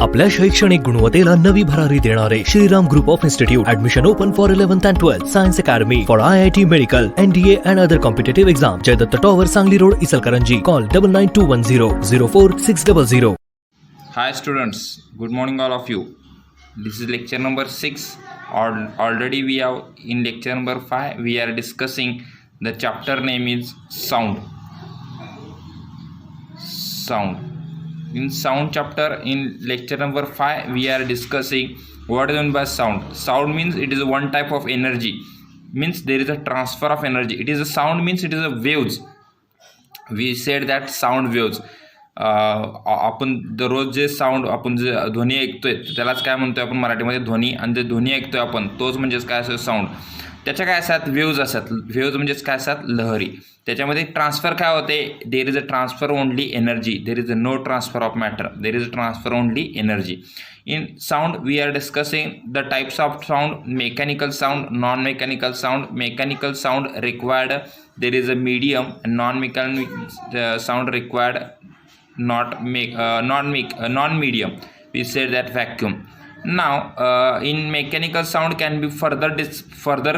आपल्या शैक्षणिक गुणवत्तेला नवी भरारी देणारे Shriram group of institute admission open for 11th and 12th science academy for IIT medical NDA and other competitive exam. Jaydatta tower Sangli road Ichalkaranji. Call 9921004600. Hi students, good morning all of you. This is lecture number 6. Already we have in lecture number 5 we are discussing the chapter name is sound. In sound chapter in lecture number 5 we are discussing what is meant by sound. Sound means it is one type of energy, means there is a transfer of energy. It is a sound means it is a waves. We said that sound waves. आपण दररोज जे sound आपण जे ध्वनी ऐकतोय त्यालाच काय म्हणतोय आपण मराठीमध्ये ध्वनी, आणि जे ध्वनी ऐकतोय आपण तोच म्हणजेच काय असं साऊंड. त्याच्या काय असतात वेव्ज असतात. वेव्ज म्हणजेच काय असतात लहरी. त्याच्यामध्ये ट्रान्सफर काय होते, there is a transfer only energy, there is a no transfer of matter, there is a transfer only energy. In sound we are discussing the types of sound: mechanical sound, non-mechanical sound. Mechanical sound required there is a medium, and non-mechanical sound required non-medium. We said that vacuum. Now in mechanical sound can be further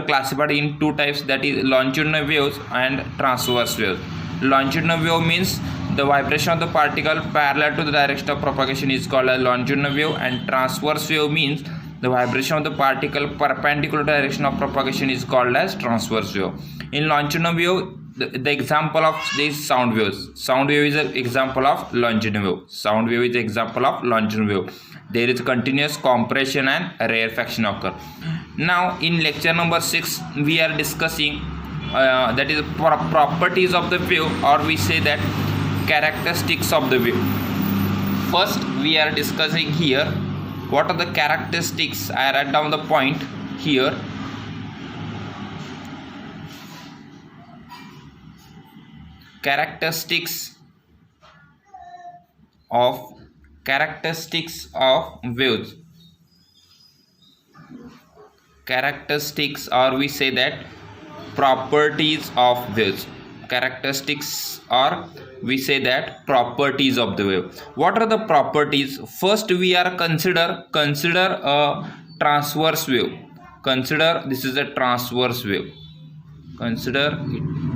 classified in two types, that is longitudinal waves and transverse waves. Longitudinal wave means the vibration of the particle parallel to the direction of propagation is called as longitudinal wave, and transverse wave means the vibration of the particle perpendicular to the direction of propagation is called as transverse wave. In longitudinal wave, the example of these sound waves. Sound wave is an example of longitudinal wave. Sound wave is an example of longitudinal wave. There is continuous compression and rarefaction occur. Now in lecture number 6 we are discussing that is properties of the wave, or we say that characteristics of the wave. First we are discussing here what are the characteristics. I write down the point here. Characteristics of waves. Characteristics, or we say that properties of waves. Characteristics, or we say that properties of the wave. What are the properties? First we are consider a transverse wave. Consider this is a transverse wave. Consider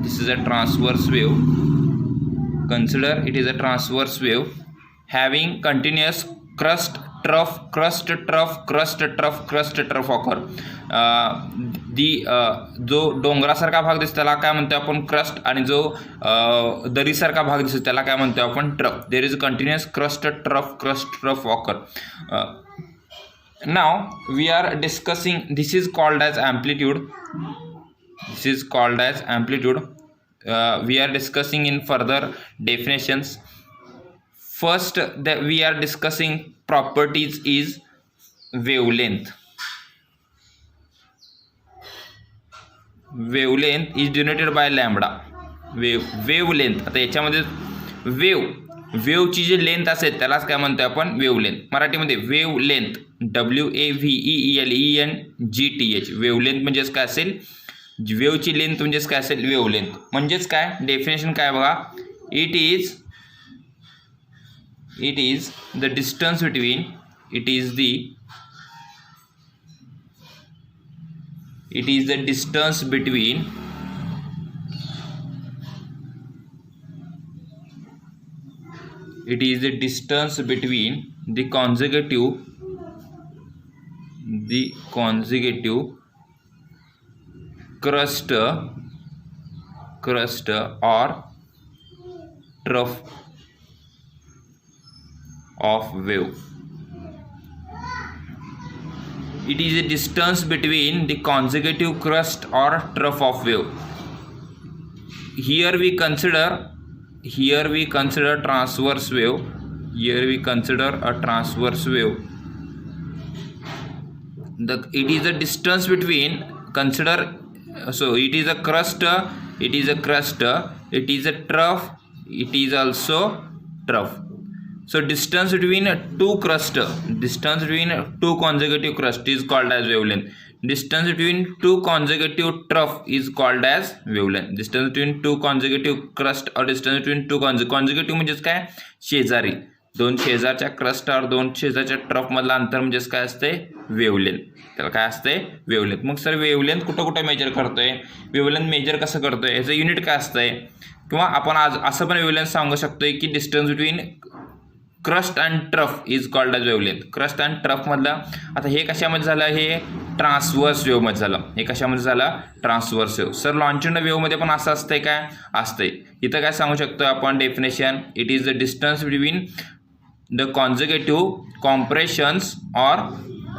this is a transverse wave. Consider it is a transverse wave having continuous crust trough occur. जो डोंगरासारखा भाग दिसतो त्याला काय म्हणतो आपण crust, आणि जो दरीसारखा भाग दिसतो त्याला काय म्हणतो आपण trough. There is continuous crust trough occur. Now we are discussing, this is called as amplitude. We are discussing in further definitions. First that we are discussing properties is wavelength. Wavelength is denoted by lambda. Wavelength, आता याच्यामध्ये वेवची जी length असेल त्यालाच काय म्हणतो आपण wavelength. मराठीमध्ये wavelength WAVELENGTH. Wavelength म्हणजेच काय असेल, वेवची लेंथ म्हणजेच काय असेल वेवलेंथ. म्हणजेच काय डेफिनेशन काय बघा, it is the distance between the consecutive crust or trough of wave. It is a distance between the consecutive crust or trough of wave. Here we consider transverse wave. It is a distance between, consider, so it is a crust, it is a trough, it is also trough. So distance between two consecutive crust is called as wavelength. Distance between two consecutive trough is called as wavelength. Distance between two consecutive crust or distance between two consecutive म्हणजेच काय शेजारी, दोन शेजारच्या क्रस्टवर दोन शेजारच्या ट्रफमधलं अंतर म्हणजेच काय असते वेव्हलेंथ. त्याला काय असते वेव्हलेंथ. मग सर वेव्हलेंथ कुठं कुठं मेजर करतोय, वेव्हलेंथ मेजर कसं करतोय, ह्याचं युनिट काय असतंय, किंवा आपण आज असं पण वेव्हलेंथ सांगू शकतोय की distance between crest and trough is called as wavelength. Crest and ट्रफमधलं आता हे कशामध्ये झालं, हे ट्रान्सवर्स वेव्हमध्ये झालं. हे कशामध्ये झालं ट्रान्सवर्स वेव्ह. सर लॉन्जिट्युडिनल वेव्हमध्ये पण असं असतंय काय असतंय. इथं काय सांगू शकतो आपण definition, it is the distance between the consecutive compressions or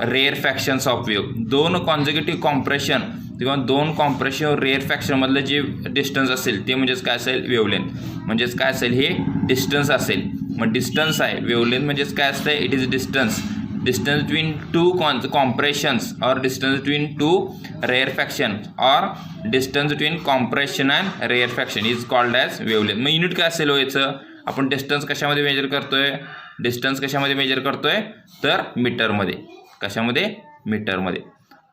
rarefactions of wave. दोन कॉन्झिक्युटिव्ह कॉम्प्रेशन किंवा दोन कॉम्प्रेशन रेअरफॅक्शनमधलं जे डिस्टन्स असेल ते म्हणजेच काय असेल वेव्हलेंथ. म्हणजेच काय असेल हे डिस्टन्स असेल. मग डिस्टन्स आहे वेव्हलेंथ म्हणजेच काय असतं, it is distance between two compressions or distance between two rarefaction or distance between compression and rarefaction is called as wavelength. मग युनिट काय असेल याचं, आपण डिस्टन्स कशामध्ये मेजर करतोय, डिस्टन्स कशामध्ये मेजर करतोय तर मीटरमध्ये. कशामध्ये मीटरमध्ये.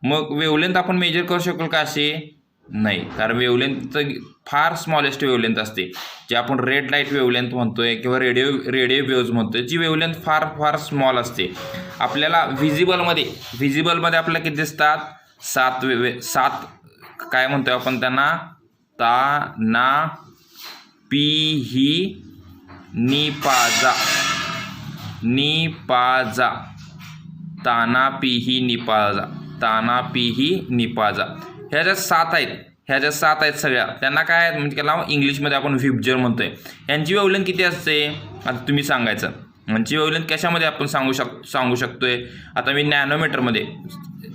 मग वेव्हलेंथ आपण मेजर करू शकतो का असे नाही, कारण वेव्हलेंथ फार स्मॉलेस्ट वेव्हलेंथ असते, जे आपण रेड लाईट वेव्हलेंथ म्हणतोय किंवा रेडिओ वेव्ज म्हणतोय, जी वेव्हलेंथ फार फार स्मॉल असते. आपल्याला व्हिजिबलमध्ये आपल्याला किती दिसतात, सात काय म्हणतोय आपण त्यांना, ता ना पी ही नी पाजा ताना पीही निपाजा, ताना पीही निपाजा. ह्या ज्या सात आहेत सगळ्या, त्यांना काय आहेत म्हणजे त्याला इंग्लिशमध्ये आपण व्हिब्जर म्हणतोय. यांची वेव्हलेंथ किती असते आता तुम्ही सांगायचं. यांची वेव्हलेंथ कशामध्ये आपण सांगू शकतोय. आता मी नॅनोमीटरमध्ये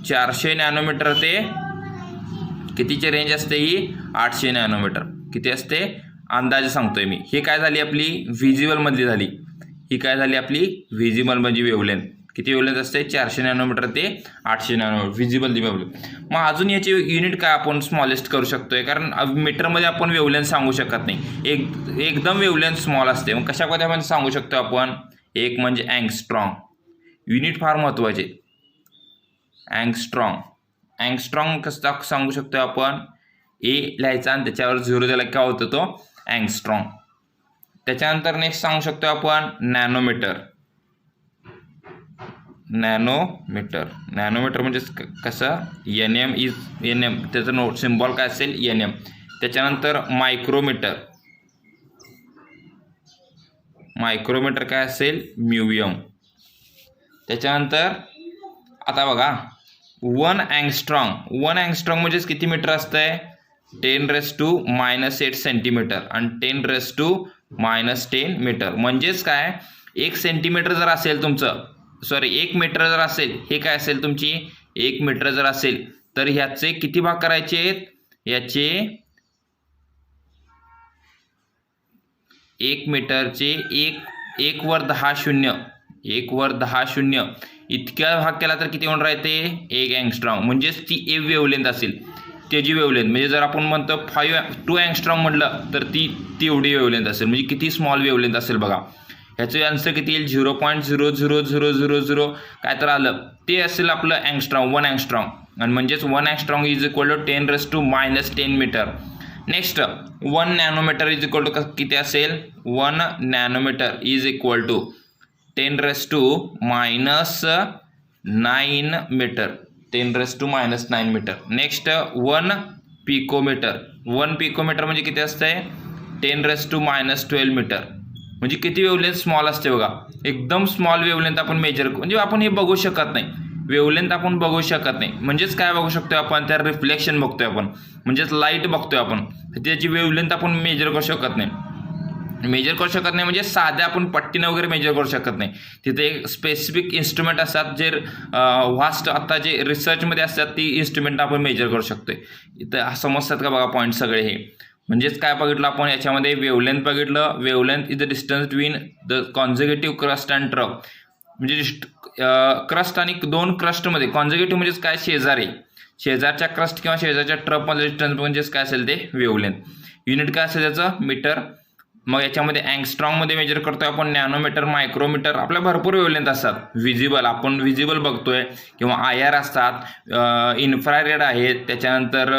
400 नॅनोमीटर ते कितीची रेंज असते, ही 800 नॅनोमीटर किती असते अंदाजे सांगतोय मी. हे काय झाली आपली व्हिजिबलमधली झाली. ही काय झाली आपली व्हिजिबलमधली वेव्हलेंथ. किती वेव्हलेंथ असते 400 नॅनोमीटर ते 800 नॅनोमीटर व्हिजिबल वेव्हलेंथ. मग अजून याची युनिट काय आपण स्मॉलेस्ट करू शकतोय, कारण मीटरमध्ये आपण वेव्हलेंथ सांगू शकत नाही, एकदम वेव्हलेंथ स्मॉल असते. मग कशामध्ये आपण सांगू शकतो आपण, एक म्हणजे अँगस्ट्रॉंग. युनिट फार महत्त्वाचे. अँगस्ट्रॉंग कसं सांगू शकतो आपण, ए लिहायचा आणि त्याच्यावर 0 द्यायला काय होतं तो अँगस्ट्रॉंग. त्याच्यानंतर नेक्स्ट सांगू शकतो आपण नॅनोमीटर म्हणजे कसं एन एम त्याचं सिम्बॉल काय असेल NM. त्याच्यानंतर मायक्रोमीटर काय असेल म्यूएम. त्याच्यानंतर आता बघा 1 अँगस्ट्रॉंग म्हणजेच किती मीटर असतंय 10⁻⁻8 सेंटीमीटर आणि 10⁻⁻10 मीटर. म्हणजेच काय 1 सेंटीमीटर जर असेल तुमचं, सॉरी 1 मीटर जर असेल, हे काय असेल तुमची 1 मीटर जर असेल तर ह्याचे किती भाग करायचे आहेत, याचे 1 मीटरचे 1 वर 10 शून्य इतक्या भाग केला तर किती होणार आहे ते 1 अँगस्ट्रॉंग. म्हणजेच ती एक वेव्हलेंथ असेल त्याची वेव्हलेंथ. म्हणजे जर आपण म्हणतो 2 अँगस्ट्रॉंग म्हटलं तर ती एवढी वेव्हलेंथ असेल. म्हणजे किती स्मॉल वेव्हलेंथ असेल बघा. ह्याचं आन्सर किती येईल 0.00000 काय तर आलं ते असेल आपलं अँगस्ट्रॉंग 1 अँगस्ट्रॉंग. आणि म्हणजेच 1 angstrom is equal to 10⁻⁻10 metre. Next 1 nanometre is equal to किती असेल 1 nanometre is equal to 10⁻⁹ metre 10⁻⁹ metre. Next 1 picometre म्हणजे किती असतंय 10⁻⁻12 मीटर. म्हणजे किती वेव्हलेंथ स्मॉल असते बघा. एकदम स्मॉल वेव्हलेंथ आपण मेजर म्हणजे आपण हे बघू शकत नाही. वेव्हलेंथ आपण बघू शकत नाही. म्हणजेच काय बघू शकतोय आपण, त्या रिफ्लेक्शन बघतोय आपण, म्हणजेच लाईट बघतोय आपण. त्याची वेव्हलेंथ आपण मेजर करू शकत नाही. म्हणजे साध्या आपण पट्टीनं वगैरे मेजर करू शकत नाही. तिथे एक स्पेसिफिक इन्स्ट्रुमेंट असतात जे व्हास्ट आता जे रिसर्चमध्ये असतात ती इन्स्ट्रुमेंट आपण मेजर करू शकतोय. इथं समजतात का बघा पॉईंट सगळे हे. म्हणजेच काय बघितलं आपण याच्यामध्ये वेव्हलेंथ बघितलं. Wavelength is the distance between the consecutive crust and trough. म्हणजे क्रस्ट आणि दोन क्रस्टमध्ये कॉन्झिक्युटिव्ह म्हणजेच काय शेजारच्या क्रस्ट किंवा शेजारच्या ट्रफमध्ये डिस्टन्स म्हणजेच काय असेल ते वेव्हलेंथ. युनिट काय असेल त्याचं मीटर. मग याच्यामध्ये अँगस्ट्रॉंगमध्ये मेजर करतोय आपण, नॅनोमीटर, मायक्रोमीटर, आपल्या भरपूर वेवलेंथ असतात. विजिबल, आपण विजिबल बघतोय, किंवा IR असतात, इन्फ्रारेड आहेत, त्याच्यानंतर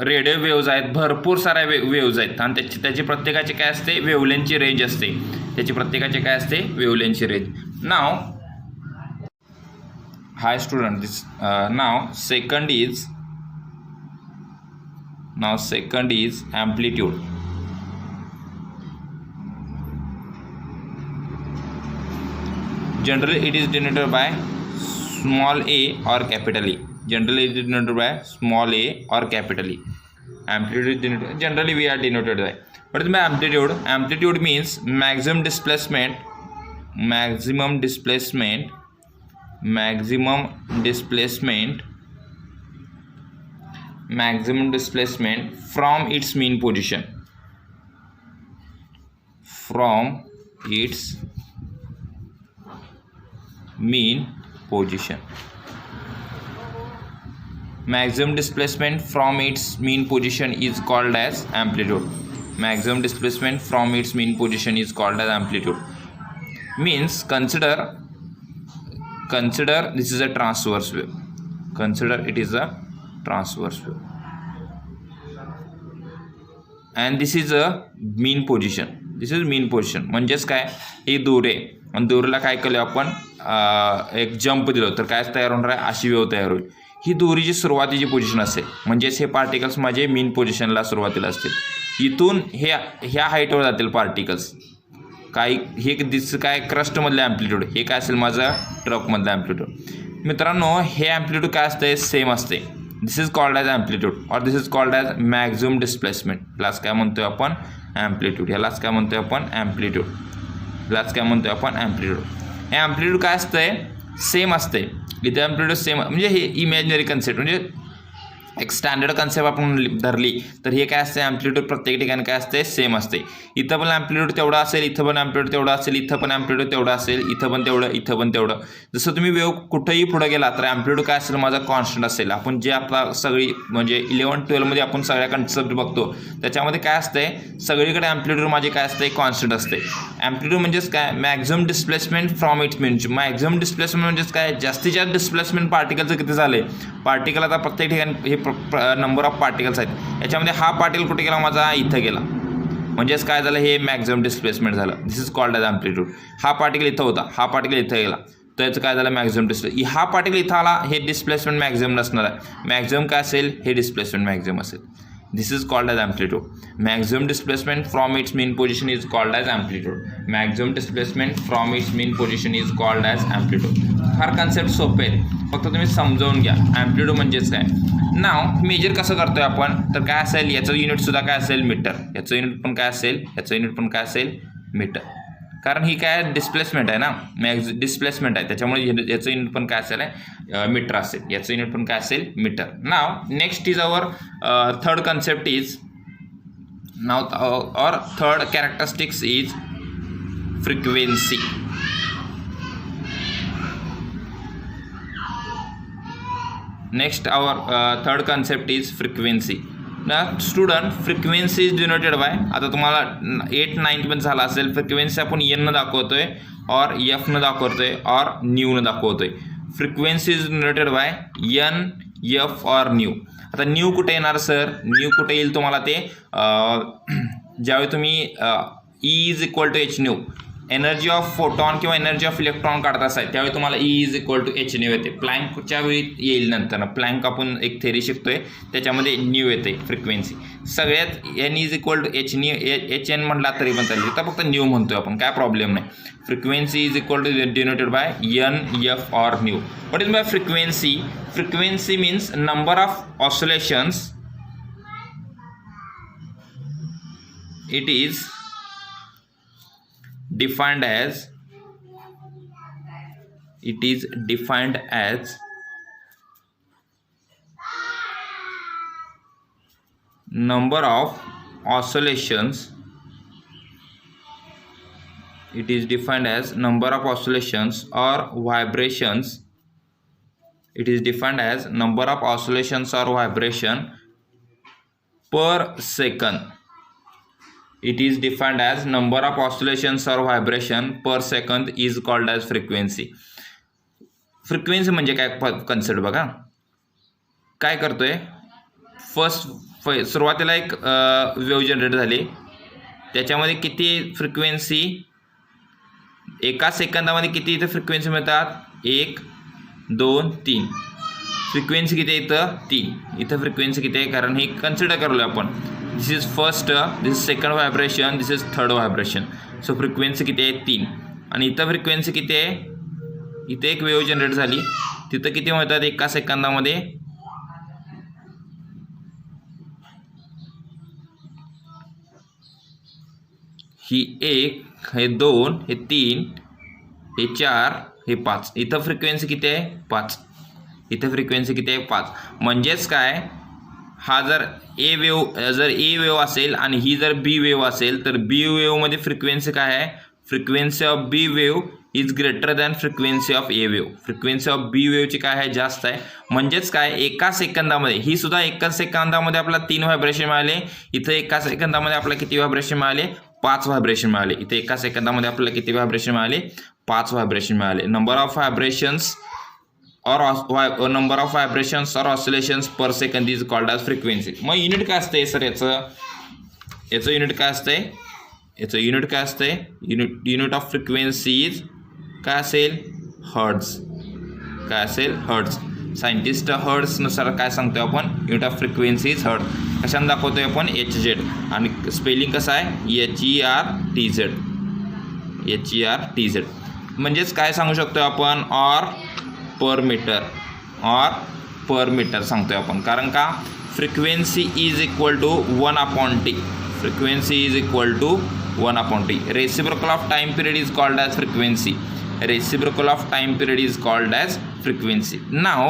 रेडिओ वेव्ज आहेत, भरपूर साऱ्या वेव्ज आहेत. आणि त्याची प्रत्येकाची काय असते, वेवलेंथची रेंज असते. त्याची प्रत्येकाची काय असते, वेवलेंथची range. Now hi student, this now second is amplitude. Generally, it is denoted by small a or capital E. Generally, it is denoted by small a or capital E. Amplitude is denoted. Generally, we are denoted by. What is my amplitude? Amplitude means maximum displacement from its mean position. Maximum displacement from its mean position is called as amplitude. Maximum displacement from its mean position is called as amplitude. Means consider this is a transverse wave. Consider it is a transverse wave, and this is a mean position. म्हणजेच काय, ही दूर आहे आणि दूरला काय केलं आपण, एक jump दिलं तर काय तयार होणार आहे, अशी वेव तयार होईल. ही दोरीची सुरुवातीची पोझिशन असेल, म्हणजेच हे पार्टिकल्स माझे मीन पोझिशनला सुरुवातीला असतील. इथून ह्या हाईटवर जातील पार्टिकल्स. काही हे काय क्रस्टमधलं ॲम्प्लिट्यूड, हे काय असेल माझं ट्रफमधलं ॲम्प्लिट्यूड. मित्रांनो, हे ॲम्प्लिट्यूड काय असते, सेम असते. This is called as amplitude or this is called as maximum displacement. ह्यालाच काय म्हणतोय आपण, ॲम्प्लिट्यूड. ह्यालाच काय म्हणतोय आपण, ॲम्प्लिट्यूड. हे ॲम्प्लिट्यूड काय असतंय, सेम असते. इथे ॲम्प्लिट्यूड सेम, म्हणजे हे इमॅजिनरी कन्सेप्ट, म्हणजे एक स्टँडर्ड कन्सेप्ट आपण धरली तर हे काय असते, ॲम्प्लिट्यूड प्रत्येक ठिकाणी काय असते, सेम असते. इथं पण ॲम्प्लिट्यूड तेवढा असेल, इथं पण ॲम्प्लिट्यूड तेवढा असेल, इथं पण ॲम्प्लिट्यूड तेवढा असेल, इथं पण तेवढं. जसं तुम्ही वेव कुठंही पुढे गेला तर ॲम्प्लिट्यूड काय असेल, माझा कॉन्स्टंट असेल. आपण जे आपला सगळी म्हणजे 11-12मध्ये आपण सगळ्या कन्सेप्ट बघतो त्याच्यामध्ये काय असते, सगळीकडे ॲम्प्लिट्यूड माझे काय असते, कॉन्स्टंट असते. ॲम्प्लिट्यूड म्हणजेच काय, maximum displacement from its mean. Maximum displacement म्हणजेच काय, जास्तीत जास्त डिस्प्लेसमेंट पार्टिकलचं किती झाले. पार्टिकल आता प्रत्येक ठिकाणी हे नंबर ऑफ पार्टिकल्स आहेत. याच्यामध्ये हा पार्टिकल कुठे गेला, माझा इथं गेला, म्हणजेच काय झालं, हे मॅक्झिमम डिस्प्लेसमेंट झालं. दिस इज कॉल्ड ॲज ॲम्प्लिट्यूड. हा पार्टिकल इथं होता, हा पार्टिकल इथं गेला, तर याचं काय झालं, मॅक्झिमम डिस्प्लेस. हा पार्टिकल इथं आला, हे डिस्प्लेसमेंट मॅक्झिमम नसणार आहे. मॅक्झिमम काय असेल, हे डिस्प्लेसमेंट मॅक्झिमम असेल. This is called as amplitude. Maximum displacement from its mean position is called as amplitude. Maximum displacement from its mean position is called as amplitude. फार कन्सेप्ट सोपे आहेत, फक्त तुम्ही समजावून घ्या ॲम्प्लिट्यूड म्हणजेच काय. नाव मेजर कसं करतोय आपण, तर काय असेल, याचं युनिटसुद्धा काय असेल, मीटर. याचं युनिट पण काय असेल, मीटर. कारण ही काय डिस्प्लेसमेंट आहे ना, डिस्प्लेसमेंट आहे, त्याच्यामुळे याचं युनिट पण काय असेल, मीटर असेल. याचं युनिट पण काय असेल, metre. Now next is our third concept is now our third characteristics is frequency. Next, our third concept is frequency. Now, student, frequency is denoted by, आता तुम्हाला 8-9 पण झाला असेल, फ्रिक्वेन्सी आपण n दाखवतोय, और f न दाखवतोय, और न्यू न दाखवतोय. Frequency is denoted by n, f और न्यू. आता न्यू कुठे येणार सर, न्यू कुठे येईल तुम्हाला ते ज्यावेळी तुम्ही E is equal to H nu, energy of photon किंवा एनर्जी ऑफ इलेक्ट्रॉन काढत असाल त्यावेळी तुम्हाला E is equal to H nu येते. प्लँकच्या वेळी येईल नंतर. प्लँक आपण एक थेरी शिकतोय त्याच्यामध्ये न्यू येते फ्रिक्वेन्सी. सगळ्यात N is equal to H nu, H N म्हटला तरी पण चालेल, तर फक्त न्यू म्हणतोय आपण, काय प्रॉब्लेम नाही. Frequency is equal to denoted by N, F or nu. What is by frequency? Frequency means number of oscillations. It is defined as number of oscillations. It is defined as number of oscillations or vibrations. It is defined as number of oscillations or vibration per second. it is defined as number of oscillations or vibration per second is called as frequency. Frequency म्हणजे काय concept बघा. काय करतोय, सुरुवातीला एक wave generate झाली, त्याच्यामध्ये किती फ्रिक्वेन्सी, एका सेकंदामध्ये किती इथं फ्रिक्वेन्सी मिळतात, 1 2 3. फ्रिक्वेन्सी किती आहे इथं, 3. इथं फ्रिक्वेन्सी किती आहे, कारण हे कन्सिडर करलो आपण. This is first, this is second vibration, this is third vibration. So frequency किती आहे, 3. आणि इथं फ्रिक्वेन्सी किती आहे, इथे एक वेव्ह जनरेट झाली, तिथं किती मिळतात एका सेकंदामध्ये, ही 1, हे 2, हे 3, हे 4, हे 5. इथं फ्रिक्वेन्सी किती आहे, 5. इथं फ्रिक्वेन्सी किती आहे, 5. म्हणजेच काय, हा जर ए वेव्ह असेल आणि ही जर बी वेव्ह असेल, तर बी वेव्हमध्ये फ्रिक्वेन्सी काय आहे, frequency of B wave is greater than frequency of A wave. Frequency of B वेव्हची काय आहे, जास्त आहे. म्हणजेच काय, एका सेकंदामध्ये, ही सुद्धा एका सेकंदामध्ये आपल्याला 3 व्हायब्रेशन मिळाले. इथं एका सेकंदामध्ये आपल्याला किती व्हायब्रेशन मिळाले, 5 व्हायब्रेशन मिळाले. इथे एका सेकंदामध्ये आपल्याला किती व्हायब्रेशन मिळाले, 5 व्हायब्रेशन मिळाले. Number of vibrations or oscillations per second is called as frequency. मग युनिट काय असते सर, याचं युनिट काय असते, याचं युनिट काय असते, युनिट ऑफ फ्रिक्वेन्सी इज काय असेल, हर्ट्ज. काय असेल, हर्ट्ज. सायंटिस्ट हर्ट्जनुसार काय सांगतोय आपण, unit of frequency is hertz. कशाने दाखवतोय आपण, HZ. आणि स्पेलिंग कसं आहे, HERTZ. म्हणजेच काय सांगू शकतो आपण, ऑर पर मीटर सांगतोय आपण. कारण का, frequency is equal to 1/T. Frequency is equal to 1/T. Reciprocal of time period is called as frequency. Reciprocal of time period is called as frequency. Now,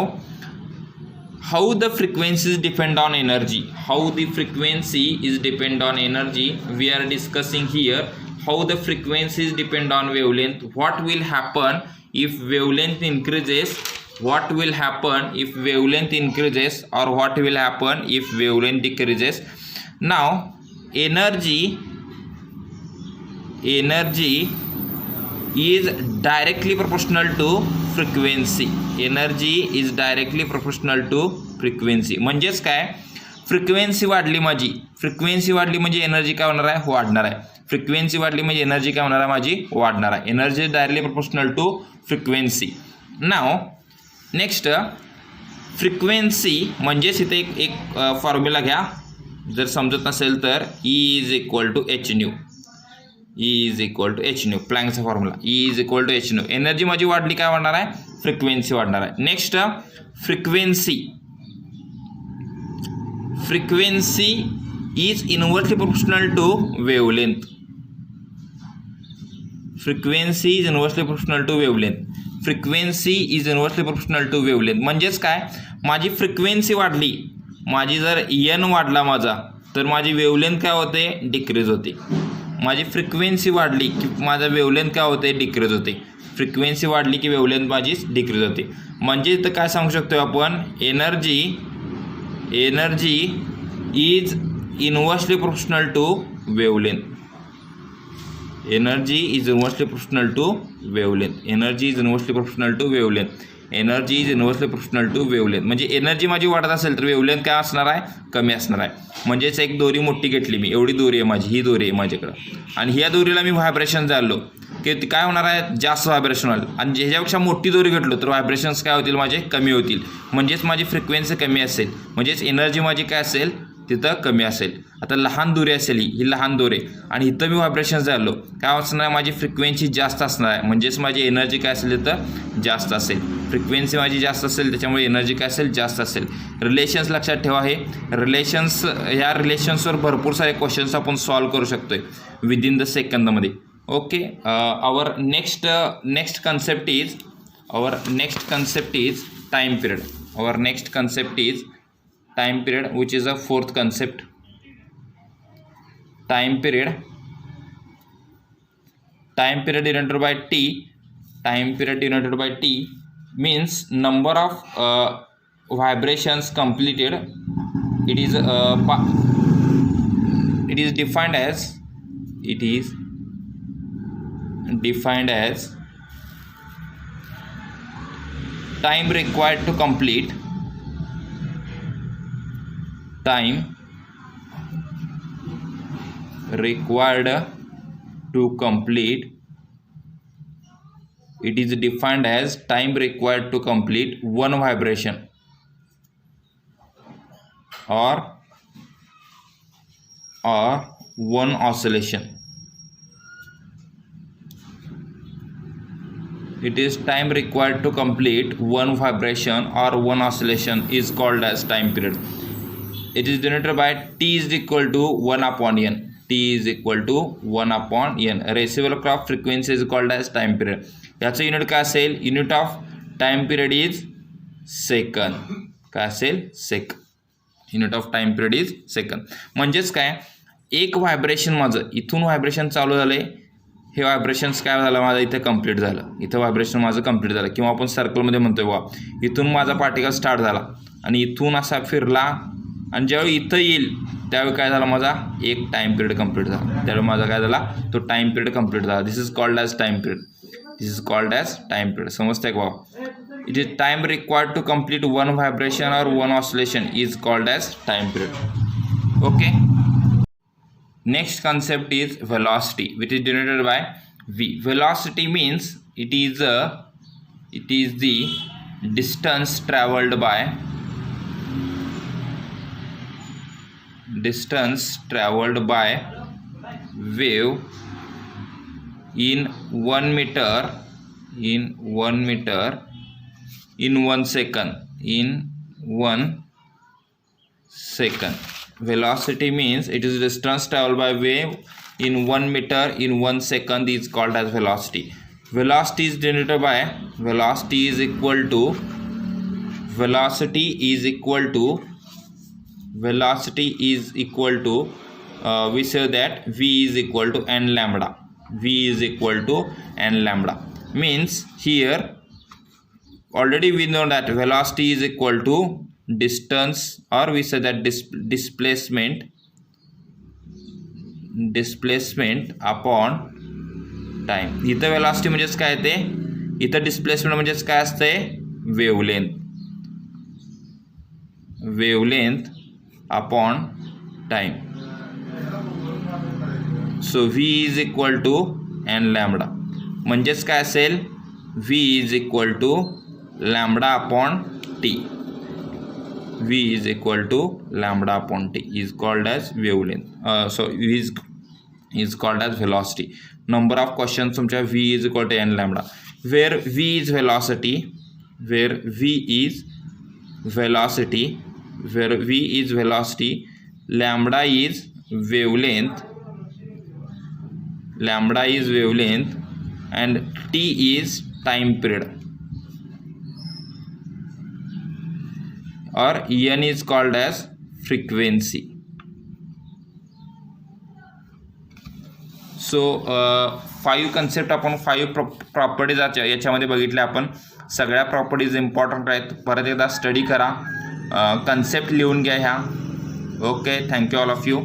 how the frequencies depend on energy? How the frequency is depend on energy? We are discussing here how the frequencies depend on wavelength. What will happen if wavelength increases? What will happen if wavelength increases, or what will happen if wavelength decreases? Now, energy is directly proportional to frequency. Energy is directly proportional to frequency. म्हणजेच काय, frequency वाढली माझी, frequency वाढली म्हणजे energy काय होणार आहे, वाढणार आहे. फ्रिक्वेन्सी वाढली म्हणजे एनर्जी काय होणार आहे, माझी वाढणार आहे. Energy is directly proportional to frequency. नाव नेक्स्ट, फ्रिक्वेन्सी म्हणजेच इथे एक फॉर्म्युला घ्या, जर समजत नसेल तर, E is equal to H/nu. E is equal to H/nu. प्लँकचा formula, E is equal to H/nu. Energy माझी वाढली, काय वाढणार आहे, फ्रिक्वेन्सी वाढणार आहे. Next, frequency is inversely proportional to wavelength. Frequency is inversely proportional to wavelength. Frequency is inversely proportional to wavelength. म्हणजेच काय, माझी फ्रिक्वेन्सी वाढली, माझी जर N वाढला माझा, तर माझी वेवलेंथ काय होते, डिक्रीज होते. माझी फ्रिक्वेन्सी वाढली की माझा वेवलेंथ काय होते, डिक्रीज होते. फ्रिक्वेन्सी वाढली की वेवलेंथ माझी डिक्रीज होते. म्हणजे इथं काय सांगू शकतो आपण, energy is inversely proportional to wavelength. Energy is inversely proportional to wavelength. Energy is inversely proportional to wavelength. Energy is inversely proportional to wavelength. म्हणजे एनर्जी माझी वाढत असेल तर वेवलेंथ काय असणार आहे, कमी असणार आहे. म्हणजेच एक दोरी मोठी घेतली मी, एवढी दोरी आहे माझी, ही दोरी आहे माझ्याकडं, आणि ह्या दोरीला मी व्हायब्रेशन झालो की काय होणार आहे, जास्त व्हायब्रेशन होईल. आणि ह्याच्यापेक्षा मोठी दोरी घेतलो तर व्हायब्रेशन्स काय होतील, माझे कमी होतील. म्हणजेच माझी फ्रिक्वेन्सी कमी असेल, म्हणजेच एनर्जी माझी काय असेल, तिथं कमी असेल. आता लहान दोरी असेल, ही लहान दोरी, आणि इथं मी व्हायब्रेशन झालो, काय असणार, माझी फ्रिक्वेन्सी जास्त असणार आहे. म्हणजेच माझी एनर्जी काय असेल, तिथं जास्त असेल. फ्रिक्वेन्सी माझी जास्त असेल, त्याच्यामुळे एनर्जी काय असेल, जास्त असेल. रिलेशन्स लक्षात ठेवा. हे रिलेशन्स, ह्या रिलेशन्सवर भरपूर सारे क्वेश्चन्स आपण सॉल्व करू शकतोय विदिन द सेकंदामध्ये. Okay, our next concept is time period. Our next concept is time period, which is a fourth concept. Time period denoted by T. Time period denoted by T means number of vibrations completed. It is defined as it is defined as time required to complete it is defined as time required to complete one vibration or one oscillation. It is time required to complete one vibration or one oscillation is called as time period. It is denoted by T is equal to 1 upon N. T is equal to 1 upon N. Residual clock frequency is called as time period. याचं unit काय असेल? Unit of time period is second. काय असेल? Second. Unit of time period is second. म्हणजेच काय, एक vibration माझं इथून व्हायब्रेशन चालू झालंय, हे व्हायब्रेशन्स काय झालं माझं इथे कंप्लीट झालं, इथं व्हायब्रेशन माझं कंप्लीट झालं. किंवा आपण सर्कलमध्ये म्हणतोय बा, इथून माझा पार्टिकल स्टार्ट झाला आणि इथून असा फिरला आणि ज्यावेळी इथं येईल त्यावेळी काय झालं, माझा एक टाइम पिरियड कंप्लीट झाला. त्यावेळी माझा काय झाला, तो टाइम पिरियड कंप्लीट झाला. This is called as time period. This is called as time period. समजतंय का बाबा? It is time required to complete one vibration or one oscillation is called as time period. Okay. Next concept is velocity, which is denoted by v. Velocity means it is the distance traveled by wave in 1 meter in 1 second. Velocity means it is distance traveled by wave in 1 meter in 1 second is called as velocity. Velocity is denoted by velocity is equal to we say that v is equal to n lambda. V is equal to n lambda means here already we know that velocity is equal to distance, or we say that displacement upon time. इथं velocity म्हणजेच काय ते, इथं displacement म्हणजेच काय असते, wavelength upon time. So v is equal to n lambda म्हणजेच काय असेल, v is equal to lambda upon t. V is equal to lambda upon t is called as wavelength. So V is called as velocity. Number of questions तुमच्या V is equal to n lambda. Where V is velocity, lambda is wavelength, and t is time period. Or n is called as frequency. So 5 concept आपण 5 properties याच्यामध्ये बघितल्या. आपण सगळ्या properties important आहेत. परत एकदा study करा, कन्सेप्ट लिहून घ्या ह्या. Okay, thank you all of you.